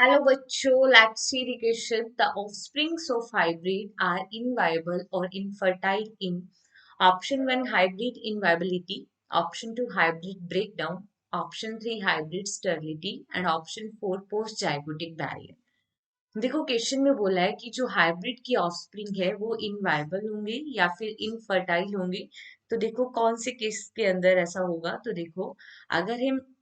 Hello बच्चों, let's see the question. The offsprings of hybrid are inviable और infertile in option 1 hybrid inviability, option 2 hybrid breakdown, option 3 hybrid sterility and option 4 post zygotic barrier. देखो, question में बोला है कि जो hybrid की offspring है वो इनवायबल होंगे या फिर इनफर्टाइल होंगे. तो देखो कौन से केस के अंदर ऐसा होगा. तो देखो, अगर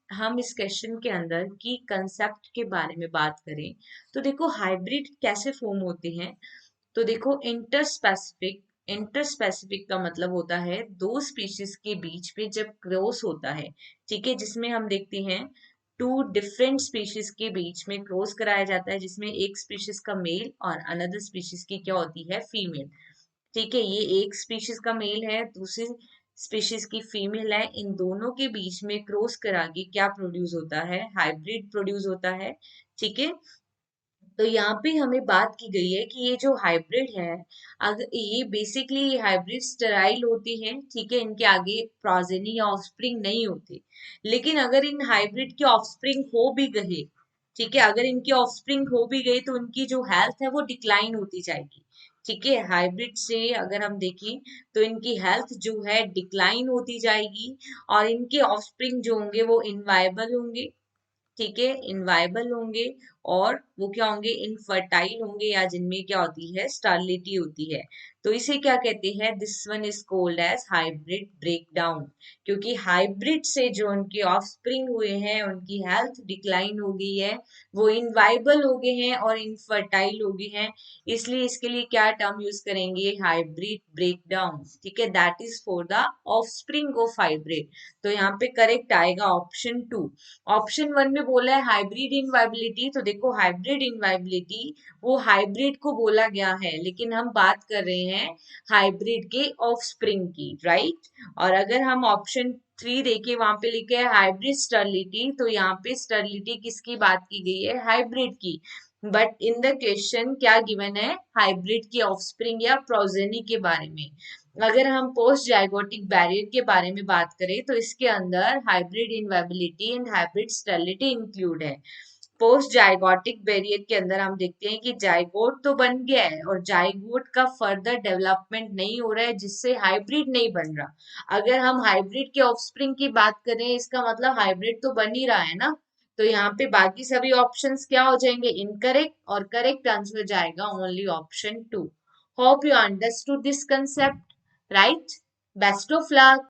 हम इस क्वेश्चन के अंदर की कंसेप्ट के बारे में बात करें तो देखो हाइब्रिड कैसे फॉर्म होते हैं. तो देखो, इंटरस्पेसिफिक का मतलब होता है दो स्पीशीज के बीच में जब क्रॉस होता है. ठीक है, जिसमें हम देखते हैं टू डिफरेंट स्पीशीज के बीच में क्रॉस कराया जाता है, जिसमें एक स्पीशीज का मेल और अनदर स्पीशीज की क्या होती है, फीमेल. ठीक है, ये एक स्पीशीज का मेल है, दूसरी स्पीशीज की फीमेल है. इन दोनों के बीच में क्रॉस करा के क्या प्रोड्यूस होता है, हाइब्रिड प्रोड्यूस होता है. ठीक है, तो यहाँ पे हमें बात की गई है कि ये जो हाइब्रिड है, अगर ये बेसिकली हाइब्रिड स्टेराइल होती हैं. ठीक है, इनके आगे प्रोजेनी या ऑफस्प्रिंग नहीं होती. लेकिन अगर इन हाइब्रिड की ऑफस्प्रिंग हो भी गई, ठीक है, अगर इनकी ऑफस्प्रिंग हो भी गई तो उनकी जो हेल्थ है वो डिक्लाइन होती जाएगी. ठीक है, हाइब्रिड से अगर हम देखें तो इनकी हेल्थ जो है डिक्लाइन होती जाएगी और इनके ऑफस्प्रिंग जो होंगे वो इनवायबल होंगे. ठीक है, इनवायबल होंगे और वो क्या होंगे, इनफर्टाइल होंगे, या जिनमें क्या होती है, स्टरलिटी होती है. तो इसे क्या कहते हैं, this one is called as hybrid breakdown. क्योंकि हाइब्रिड से जो उनके ऑफस्प्रिंग हुए हैं उनकी हेल्थ डिक्लाइन हो गई है, वो इनवायबल हो गए हैं और इनफर्टाइल हो गए हैं. इसलिए इसके लिए क्या टर्म यूज करेंगे, हाइब्रिड ब्रेकडाउन. ठीक है, that is for the offspring of hybrid. तो यहाँ पे करेक्ट आएगा ऑप्शन 2. ऑप्शन 1 में बोला है हाइब्रिड इनवाइबिलिटी. तो देखो, हाइब्रिड इनवाइबिलिटी वो हाइब्रिड को बोला गया है, लेकिन हम बात कर रहे हैं हाइब्रिड के ऑफस्प्रिंग की, राइट. और अगर हम ऑप्शन 3 देखे, वहां पे लिखे है हाइब्रिड स्टरलिटी. तो यहाँ पे स्टरलिटी किसकी बात की गई है, हाइब्रिड की. बट इन द क्वेश्चन क्या गिवन है, हाइब्रिड की ऑफस्प्रिंग या प्रोजेनी के बारे में. अगर हम पोस्ट जाइगोटिक बैरियर के बारे में बात करें तो इसके अंदर hybrid inviability and hybrid sterility include है. पोस्ट जाइगोटिक बैरियर के अंदर हम देखते हैं कि जाइगोट तो बन गया है और जाइगोट का फर्दर डेवलपमेंट नहीं हो रहा है, जिससे हाइब्रिड नहीं बन रहा. अगर हम हाइब्रिड के ऑफस्प्रिंग की बात करें, इसका मतलब हाइब्रिड तो बन ही रहा है ना. तो यहाँ पे बाकी सभी ऑप्शंस क्या हो जाएंगे, इनकरेक्ट, और करेक्ट आंसर जाएगा only option 2. Hope you understood this concept, right? Best of luck.